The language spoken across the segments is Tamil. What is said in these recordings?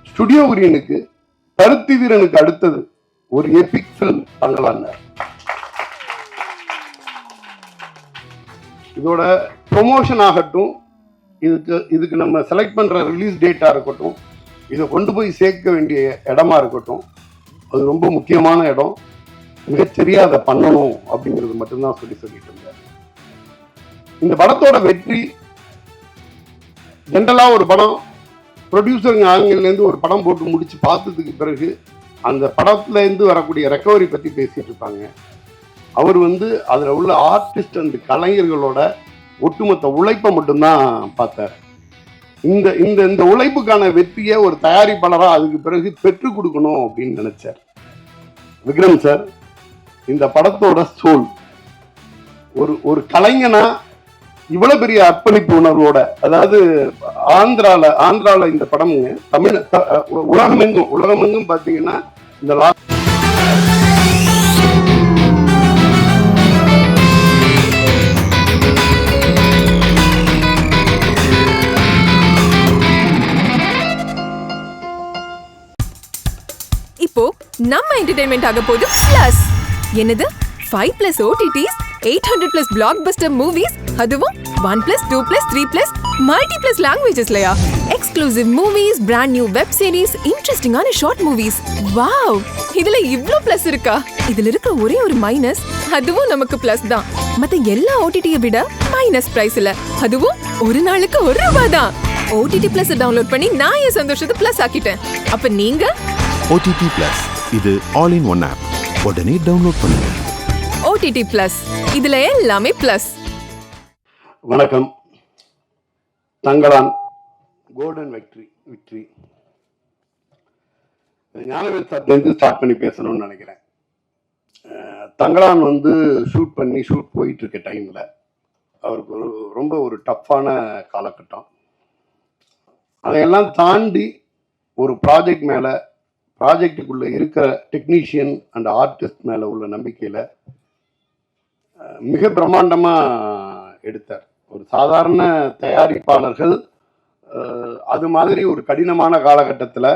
ஸ்டுடியோ கிரீனுக்கு பருத்தி வீரனுக்கு அடுத்தது ஒரு எபிக் பிலிம் தங்கலான். இதோட ப்ரொமோஷன் ஆகட்டும், இதுக்கு நம்ம செலக்ட் பண்ற ரிலீஸ் டேட்டா இருக்கட்டும், இதை கொண்டு போய் சேர்க்க வேண்டிய இடமா இருக்கட்டும், அது ரொம்ப முக்கியமான இடம். மிகச்சரியா அதை பண்ணணும் அப்படிங்கிறது மட்டும்தான் சொல்லிட்டு இருந்தார். இந்த படத்தோட வெற்றி, ஜென்ரலா ஒரு படம் ப்ரொடியூசருங்க ஆங்கிலேருந்து ஒரு படம் போட்டு முடிச்சு பார்த்ததுக்கு பிறகு அந்த படத்துல இருந்து வரக்கூடிய ரெக்கவரி பத்தி பேசிட்டு இருப்பாங்க. அவர் அதுல உள்ள ஆர்டிஸ்ட் அண்ட் கலைஞர்களோட ஒட்டுமொத்த உழைப்பை மட்டும்தான் பார்த்தார். இந்த இந்த இந்த உழைப்புக்கான வெற்றியை ஒரு தயாரிப்பாளரா அதுக்கு பிறகு பெற்றுக் கொடுக்கணும் அப்படின்னு நினைச்சார் விக்ரம் சார். இந்த படத்தோட சோல் ஒரு கலைஞனா இவ்வளவு பெரிய அர்ப்பணிப்பு உணர்வோட, அதாவது ஆந்திரால இந்த படமுங்க தமிழ் உலகமெங்கும் பாத்தீங்கன்னா இந்த இப்போ நம்ம என்டர்டைன்மெண்ட் ஆக போகுது பிளஸ். என்னது 5+ OTTs, 800+ blockbuster movies, அதுவும் 1+, 2+, 3+, multi+ languagesலயா? Exclusive movies, brand new web series, interesting-ஆன short movies. Wow, இதுல இவ்ளோ பிளஸ் இருக்கா? இதுல இருக்க ஒரே ஒரு மைனஸ், அதுவும் நமக்கு பிளஸ் தான். மத்த எல்லா OTT-யை விட மைனஸ் பிரைஸ்ல, அதுவும் ஒரு நாளுக்கு ₹1 தான். OTT Plus டவுன்லோட் பண்ணி நான் என் சந்தோஷத்தை பிளஸ் ஆக்கிட்டேன். அப்ப நீங்க OTT Plus, இது ஆல் இன் ஒன் ஆப். உடனே டவுன்லோட் பண்ணுங்க. OTT Plus, இதுல எல்லாமே பிளஸ். வணக்கம். தங்கலான் கோல்டன் விக்டரி ஞானவேல் சார்லேருந்து ஸ்டார்ட் பண்ணி பேசணும்னு நினைக்கிறேன். தங்கலான் ஷூட் போயிட்டு இருக்க டைம்ல அவருக்கு ரொம்ப ஒரு டஃப்பான காலகட்டம். அதையெல்லாம் தாண்டி ஒரு ப்ராஜெக்டுக்குள்ள இருக்கிற டெக்னீஷியன் அண்ட் ஆர்டிஸ்ட் மேல உள்ள நம்பிக்கையில மிக பிரம்மாண்டமா எடுத்தார். ஒரு சாதாரண தயாரிப்பாளர்கள் அது மாதிரி ஒரு கடினமான காலகட்டத்தில்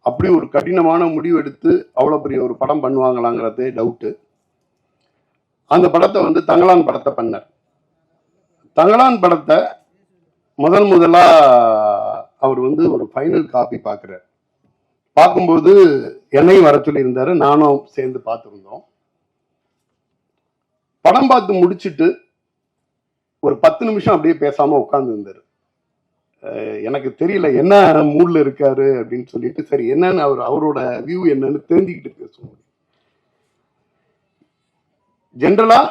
அப்படி ஒரு கடினமான முடிவு எடுத்து அவ்வளோ பெரிய ஒரு படம் பண்ணுவாங்களாங்கிறது டவுட்டு. அந்த படத்தை தங்கலான் படத்தை பண்ணார். தங்கலான் படத்தை முதலா அவர் ஒரு ஃபைனல் காப்பி பார்க்குறார். பார்க்கும்போது என்னையும் வர சொல்லி இருந்தாரு, நானும் சேர்ந்து பார்த்துருந்தோம். படம் பார்த்து முடிச்சுட்டு ஒரு 10 நிமிஷம் அப்படியே பேசாம உட்கார்ந்து இருந்தாரு. எனக்கு தெரியல என்ன மூட்ல இருக்காரு அப்படின்னு சொல்லிட்டு, சரி என்னன்னு அவரோட வியூ என்னன்னு தெரிஞ்சுக்கிட்டு பேசுவோம். ஜென்ரலா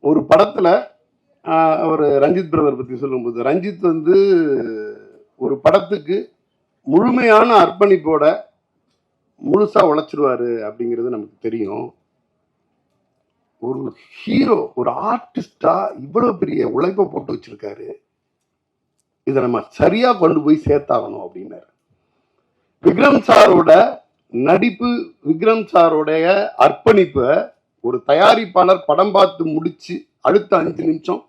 ஒரு படத்துல அவர் ரஞ்சித் பிரதர் பத்தி சொல்லும்போது, ரஞ்சித் ஒரு படத்துக்கு முழுமையான அர்ப்பணிப்போட முழுசா உழைச்சிருவாரு அப்படிங்கிறது நமக்கு தெரியும். ஒரு ஹீரோ, ஒரு ஆர்டிஸ்டா இவ்வளவு பெரிய உழைப்பை போட்டு வச்சிருக்காரு, இதை நம்ம சரியா கொண்டு போய் சேர்த்தாகணும் அப்படின்னாரு. விக்ரம் சாரோட நடிப்பு, விக்ரம் சாரோடைய அர்ப்பணிப்பை ஒரு தயாரிப்பாளர் படம் பார்த்து முடிச்சு அடுத்த 5 நிமிஷம்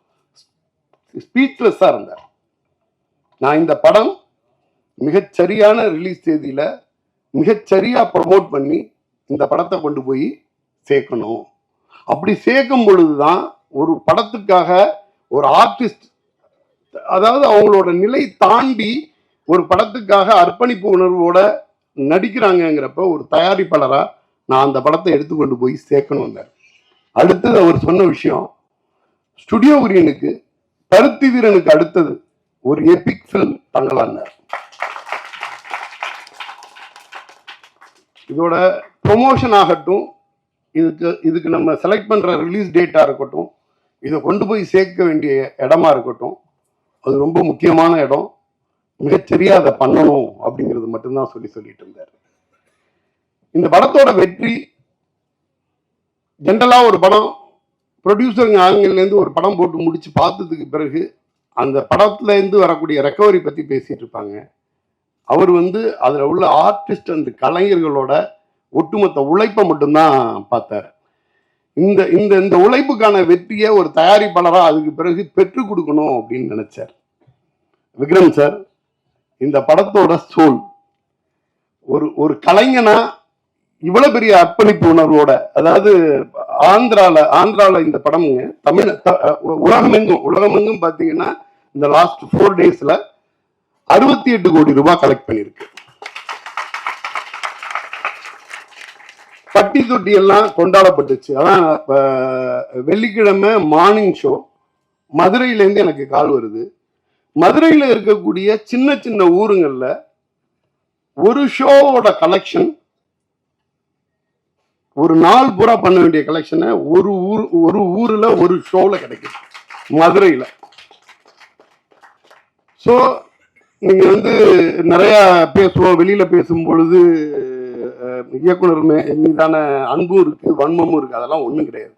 ஸ்பீச்லெஸ்ஸா இருந்தார். நான் இந்த படம் மிகச்சரியான ரிலீஸ் தேதியில மிகச்சரியா ப்ரமோட் பண்ணி இந்த படத்தை கொண்டு போய் சேர்க்கணும். அப்படி சேர்க்கும் பொழுதுதான் ஒரு படத்துக்காக ஒரு ஆர்டிஸ்ட், அதாவது அவங்களோட நிலை தாண்டி ஒரு படத்துக்காக அர்ப்பணிப்பு உணர்வோட நடிக்கிறாங்கிறப்ப ஒரு தயாரிப்பாளரா நான் அந்த படத்தை எடுத்துக்கொண்டு போய் சேர்க்கணும். அடுத்தது அவர் சொன்ன விஷயம், ஸ்டுடியோ கிரீனுக்கு பருத்தி வீரனுக்கு அடுத்தது ஒரு எபிக் பிலிம் தங்கலான். இதோட ப்ரொமோஷன் ஆகட்டும், இதுக்கு நம்ம செலக்ட் பண்ற ரிலீஸ் டேட்டா இருக்கட்டும், இதை கொண்டு போய் சேர்க்க வேண்டிய இடமா இருக்கட்டும், அது ரொம்ப முக்கியமான இடம். மிகச்சரியா அதை பண்ணணும் அப்படிங்கிறது மட்டும்தான் சொல்லிட்டு இருந்தார். இந்த படத்தோட வெற்றி, ஜென்ரலா ஒரு படம் ப்ரொடியூசருங்க ஆங்கிலேருந்து ஒரு படம் போட்டு முடிச்சு பார்த்ததுக்கு பிறகு அந்த படத்துல இருந்து வரக்கூடிய ரெக்கவரி பத்தி பேசிட்டு இருப்பாங்க. அவர் அதுல உள்ள ஆர்டிஸ்ட் அண்ட் கலைஞர்களோட ஒட்டுமொத்த உழைப்பை மட்டும்தான் பார்த்தார். இந்த இந்த இந்த உழைப்புக்கான வெற்றியை ஒரு தயாரிப்பாளரா அதுக்கு பிறகு பெற்றுக் கொடுக்கணும் அப்படின்னு நினைச்சார் விக்ரம் சார். இந்த படத்தோட சோல் ஒரு கலைஞனா இவ்வளவு பெரிய அர்ப்பணிப்பு உணர்வோட, அதாவது ஆந்திரால இந்த படம்ங்க உலகமெங்கும் பாத்தீங்கன்னா இந்த லாஸ்ட் 4 daysல 68 கோடி ரூபாய் கலெக்ட் பண்ணிருக்கு. பட்டி தொட்டி எல்லாம் கொண்டாடப்பட்டுச்சு. அதான் வெள்ளிக்கிழமை மார்னிங் ஷோ மதுரையிலேருந்து எனக்கு கால் வருது. மதுரையில் இருக்கக்கூடிய சின்ன சின்ன ஊருங்கள்ல ஒரு ஷோவோட கலெக்ஷன், ஒரு நாள் பூரா பண்ண வேண்டிய கலெக்ஷனை ஒரு ஊர்ல ஒரு ஷோல கிடைக்கும் மதுரையில. ஸோ நீங்க நிறைய பேசுவோம், வெளியில பேசும் பொழுது இயக்குனர் மீதான அன்பும் இருக்கு, வன்மமும் இருக்கு. அதெல்லாம் ஒண்ணும் கிடையாது.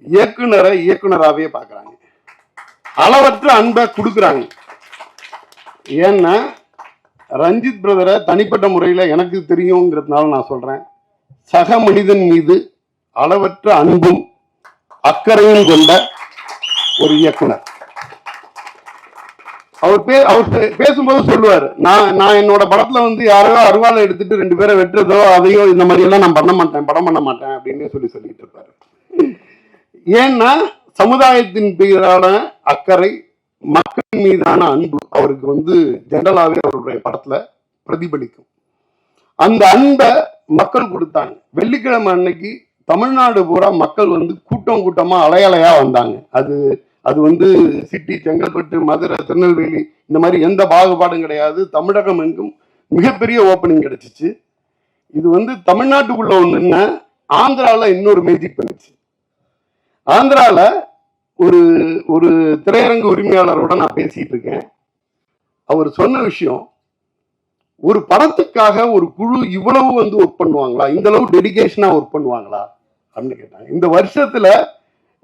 இயக்குனரை இயக்குனராகவே பாக்குறாங்க, அளவற்ற அன்பை கொடுக்குறாங்க. ஏன்னா ரஞ்சித் பிரதரை தனிப்பட்ட முறையில் எனக்கு தெரியுங்கிறதுனால நான் சொல்றேன், சக மனிதன் மீது அளவற்ற அன்பும் அக்கறையும் கொண்ட ஒரு இயக்குனர். அவர் பேசும்போது சொல்லுவாரு, நான் என்னோட படத்துல யாரோ அருவாலை எடுத்துட்டு 2 பேரை வெட்டுறதோ அதையோ இந்த மாதிரி எல்லாம் நான் படம் பண்ண மாட்டேன் அப்படின்னு சொல்லிட்டு இருப்பாரு. ஏன்னா சமுதாயத்தின் மீதான அக்கறை, மக்கள் மீதான அன்பு அவருக்கு ஜெனரலாவே அவருடைய படத்துல பிரதிபலிக்கும். அந்த அன்பை மக்கள் கொடுத்தாங்க. வெள்ளிக்கிழமை அன்னைக்கு தமிழ்நாடு பூரா மக்கள் கூட்டம் கூட்டமா அலையலையா வந்தாங்க. அது சிட்டி, செங்கல்பட்டு, மதுரை, திருநெல்வேலி இந்த மாதிரி எந்த பாகுபாடும் கிடையாது. தமிழகம் எங்கும் மிகப்பெரிய ஓப்பனிங் கிடைச்சிச்சு. இது தமிழ்நாட்டுக்குள்ள ஒண்ணுன்னா ஆந்திரால இன்னொரு மேஜிக் பண்ணிச்சு. ஆந்திரால ஒரு திரையரங்கு உரிமையாளரோட நான் பேசிட்டு இருக்கேன். அவர் சொன்ன விஷயம், ஒரு படத்துக்காக ஒரு குழு இவ்வளவு ஒர்க் பண்ணுவாங்களா, இந்த அளவு டெடிகேஷனா ஒர்க் பண்ணுவாங்களா அப்படின்னு கேட்டாங்க. இந்த வருஷத்துல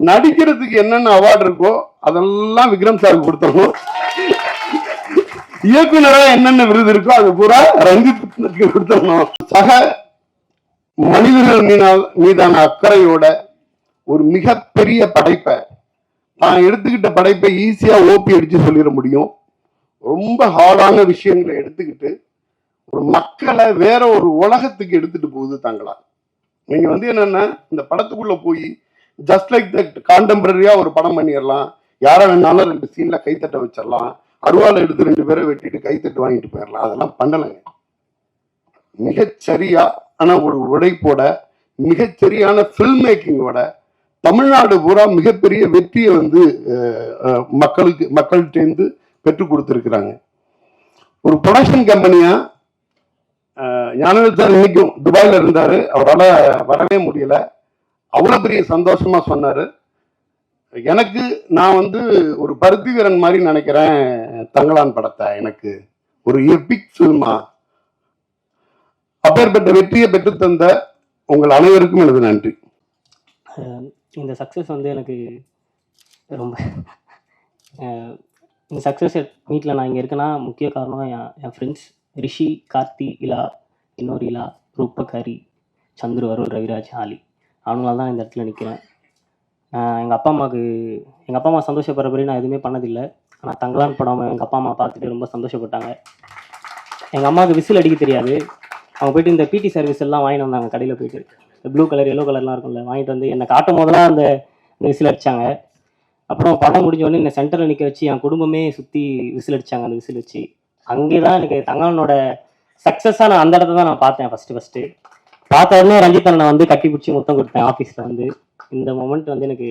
நடிக்கிறதுக்கு என்னென்ன அவார்டு இருக்கோ அதெல்லாம் விக்ரம் சாருக்கு கொடுத்தோம். இயக்குனரா என்னென்ன விருது இருக்கோ அது பூரா ரஞ்சித் கொடுத்தோம். சக மனிதர்கள் மீதான அக்கறையோட ஒரு மிகப்பெரிய படைப்பை, நான் எடுத்துக்கிட்ட படைப்பை ஈஸியா ஓபி அடிச்சு சொல்லிட முடியும். ரொம்ப ஹார்டான விஷயங்களை எடுத்துக்கிட்டு ஒரு மக்களை வேற ஒரு உலகத்துக்கு எடுத்துட்டு போகுது தங்களா. நீங்க என்னன்னா இந்த படத்துக்குள்ள போய் ஜஸ்ட் லைக் தட் கான்டெம்பரரியா ஒரு படம் பண்ணிடலாம், யாரை வேணாலும் 2 சீன்ல கைத்தட்ட வச்சிடலாம், அருவாலை எடுத்து 2 பேரை வெட்டிட்டு கைத்தட்டு வாங்கிட்டு போயிடலாம். அதெல்லாம் பண்ணலைங்க. மிகச்சரியான ஒரு உழைப்போட, மிகச்சரியான பில்ம் மேக்கிங்கோட தமிழ்நாடு பூரா மிகப்பெரிய வெற்றியை மக்கள்கிட்ட பெற்றுக் கொடுத்திருக்கிறாங்க. ஒரு ப்ரொடக்ஷன் கம்பெனியா ஞானவேல் சார் இன்னைக்கும் துபாயில இருந்தாரு, அவரால் வரவே முடியல. அவ்வளவு பெரிய சந்தோஷமா சொன்னாரு. எனக்கு நான் ஒரு பருத்தி வீரன் மாதிரி நினைக்கிறேன் தங்கலான் படத்தை. எனக்கு ஒரு எபிக் பில்மா, அப்பேற்பட்ட வெற்றியை பெற்று தந்த உங்கள் அனைவருக்கும் எனது நன்றி. இந்த சக்ஸஸ் எனக்கு ரொம்ப இந்த சக்ஸஸ் மீட்டில் நான் இங்கே இருக்கேன்னா முக்கிய காரணம் என் ஃப்ரெண்ட்ஸ் ரிஷி, கார்த்தி, இலா, இன்னொரு இலா, ரூபகாரி, சந்துரு, அருள், ரவிராஜ், ஆலி, அவங்களால தான் இந்த இடத்துல நிற்கிறேன். எங்கள் அப்பா அம்மா சந்தோஷப்படுறபடி நான் எதுவுமே பண்ணதில்லை. ஆனால் தங்கலான் படம் எங்கள் அப்பா அம்மா பார்த்துட்டு ரொம்ப சந்தோஷப்பட்டாங்க. எங்கள் அம்மாவுக்கு விசில் அடிக்க தெரியாது. அவங்க போயிட்டு இந்த பிடி சர்வீஸ் எல்லாம் வாங்கிட்டு வந்தாங்க. கடையில் போயிட்டு இந்த ப்ளூ கலர், எல்லோ கலர்லாம் இருக்கும்ல, வாங்கிட்டு என்னை காட்டும் போதெல்லாம் அந்த விசில் அடித்தாங்க. அப்புறம் படம் முடிஞ்ச உடனே இந்த சென்டரில் நிற்க வச்சு என் குடும்பமே சுற்றி விசில் அடித்தாங்க. அந்த விசில் வச்சு அங்கே தான் எனக்கு தங்கலானோட சக்ஸஸாக நான் அந்த இடத்த தான் நான் பார்த்தேன். ஃபஸ்ட்டு பார்த்த உடனே ரஞ்சித் அண்ணனை கட்டி பிடிச்சி முத்தம் கொடுத்தேன் ஆஃபீஸில். இந்த மொமெண்ட் எனக்கு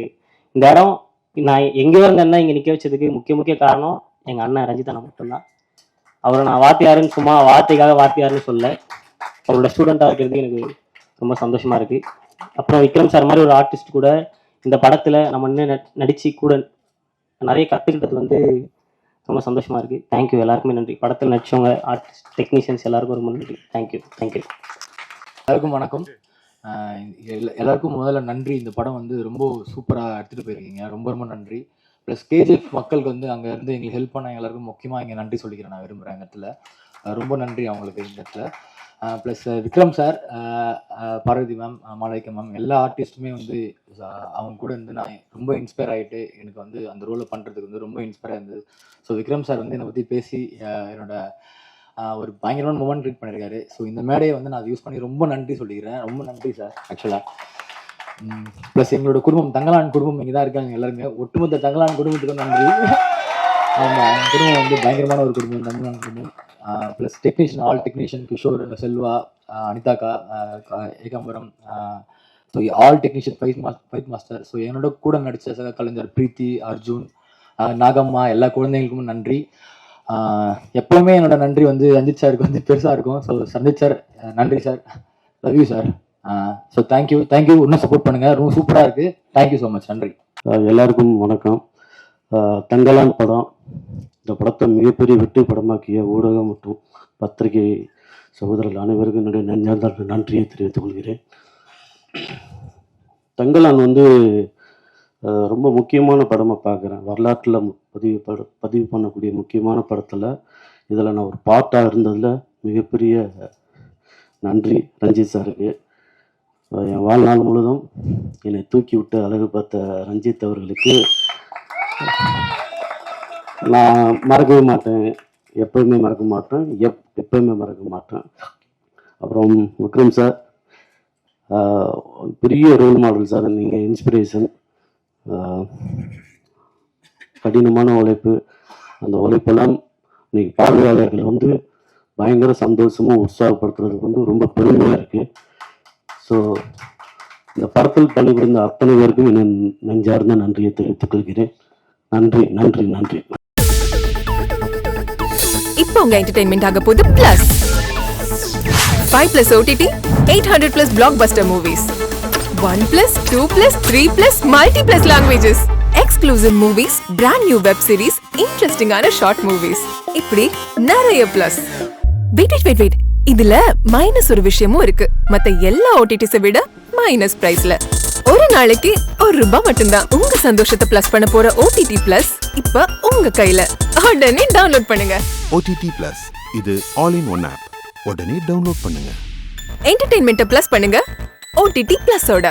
இந்த இடம் நான் எங்கே இருந்தேன்னா இங்கே நிற்க வச்சதுக்கு முக்கிய காரணம் எங்கள் அண்ணன் ரஞ்சித் அண்ணன் மட்டும்தான். அவரை நான் வாத்தியாருன்னு சும்மா வார்த்தைக்காக வாத்தியாருன்னு சொல்ல, அவரோட ஸ்டூடெண்ட்டாக இருக்கிறது எனக்கு ரொம்ப சந்தோஷமாக இருக்குது. அப்புறம் விக்ரம் சார் மாதிரி ஒரு ஆர்டிஸ்ட் கூட இந்த படத்தில் நம்ம இன்னும் நடித்து கூட நிறைய கற்றுக்கிட்டது ரொம்ப சந்தோஷமாக இருக்குது. தேங்க்யூ, எல்லாருக்குமே நன்றி. படத்தில் நடிச்சவங்க, ஆர்டிஸ்ட், டெக்னீஷியன்ஸ் எல்லாருக்கும் ரொம்ப நன்றி. தேங்க்யூ. எல்லாருக்கும் வணக்கம். எல்லாருக்கும் முதல்ல நன்றி. இந்த படம் ரொம்ப சூப்பராக எடுத்துகிட்டு போயிருக்கீங்க, ரொம்ப நன்றி. ப்ளஸ் கேஜிஎஃப் மக்களுக்கு அங்கே இருந்து எங்களுக்கு ஹெல்ப் பண்ண எல்லாருக்கும் முக்கியமாக இங்கே நன்றி சொல்லிக்கிறேன் நான் விரும்புகிறேன். இந்த இடத்துல ரொம்ப நன்றி அவங்களுக்கு இந்த இடத்துல. Plus Vikram sir, Parvathi ma'am, Malavika ma'am, எல்லா ஆர்டிஸ்ட்டுமே அவங்க கூட நான் ரொம்ப இன்ஸ்பயர் ஆகிட்டு எனக்கு அந்த ரோலை பண்ணுறதுக்கு ரொம்ப இன்ஸ்பயராக இருந்தது. ஸோ விக்ரம் சார் என்னை பற்றி பேசி என்னோட ஒரு பயங்கரமான மூமெண்ட் க்ரியேட் பண்ணியிருக்காரு. ஸோ இந்த மேடையை வந்து நான் அதை யூஸ் பண்ணி ரொம்ப நன்றி சொல்லிக்கிறேன். ரொம்ப நன்றி சார். ஆக்சுவலாக ப்ளஸ் எங்களோட குடும்பம் தங்கலான் குடும்பம் இங்கே தான் இருக்காங்க எல்லாருமே. ஒட்டுமொத்த தங்கலான் குடும்பத்துக்கும் நன்றி. ஆமாம், எங்கள் குடும்பம் வந்து பயங்கரமான ஒரு குடும்பம் தங்கலான் குடும்பம். Plus technician, all technician, Kishore, Selva, அனிதாக்கா, Ekambaram, so all technician, fight master. So என்னோட கூட நடித்த சக கலைஞர் பிரீத்தி, அர்ஜுன், நாகம்மா, எல்லா குழந்தைங்களுக்கும் நன்றி. எப்போவுமே என்னோட நன்றி வந்து ரஞ்சித் சாருக்கு வந்து பெருசாக இருக்கும். ஸோ சஞ்சித் சார் நன்றி sir, love you sir. So thank you இன்னும் சப்போர்ட் பண்ணுங்கள், ரொம்ப சூப்பராக இருக்குது. தேங்க்யூ ஸோ மச், நன்றி. எல்லாருக்கும் வணக்கம். தங்கலான் படம், இந்த படத்தை மிகப்பெரிய வெற்றி படமாக்கிய ஊடகம் மற்றும் பத்திரிகை சகோதரர்கள் அனைவருக்கும் என்னுடைய நெஞ்சார்ந்த நன்றியை தெரிவித்துக் கொள்கிறேன். தங்கலான் வந்து ரொம்ப முக்கியமான படமாக பார்க்குறேன். வரலாற்றில் பதிவு பண்ணக்கூடிய முக்கியமான படத்தில் இதில் நான் ஒரு பார்ட்டாக இருந்ததில் மிகப்பெரிய நன்றி ரஞ்சித் சாருக்கு. என் வாழ்நாள் முழுதும் என்னை தூக்கி விட்டு அழகு பார்த்த ரஞ்சித் அவர்களுக்கு நான் மறக்கவே மாட்டேன், எப்போயுமே மறக்க மாட்டேன், எப்போயுமே மறக்க மாட்டேன். அப்புறம் விக்ரம் சார், பெரிய ரோல் மாடல் சார், நீங்கள் இன்ஸ்பிரேஷன். கடினமான உழைப்பு, அந்த உழைப்பெல்லாம் இன்னைக்கு பார்வையாளர்களை வந்து பயங்கர சந்தோஷமும் உற்சாகப்படுத்துறதுக்கு வந்து ரொம்ப பெருமையாக இருக்குது. ஸோ இந்த படத்தில் பணிபுரிந்த அத்தனை பேருக்கும் என் நெஞ்சார்ந்த நன்றியை தெரிவித்துக் கொள்கிறேன். நன்றி நன்றி நன்றி. இப்போ உங்க என்டர்டெயின்மெண்ட் ஆக போகுது plus 5+ OTT 800+ blockbuster movies 1+, 2+, 3+, multiplex languages, exclusive movies, brand new web series, interesting ஆன short movies, இப்படி நிறைய பிளஸ். வெயிட் இதுல மைனஸ் ஒரு விஷயமும் இருக்கு. மத்த எல்லா ஓடிடிஸை விட மைனஸ் பிரைஸ்ல ஒரு நாளைக்கு ₹1 மட்டும்தான். உங்க சந்தோஷத்தை பிளஸ் பண்ண போற OTT பிளஸ் இப்ப உங்க கையில. உடனே டவுன்லோட் பண்ணுங்க. OTT Plus இது ஆல் இன் ஒன் ஆப். உடனே டவுன்லோட் பண்ணுங்க. என்டர்டெயின்மெண்ட்டை பிளஸ் பண்ணுங்க OTT பிளஸோட.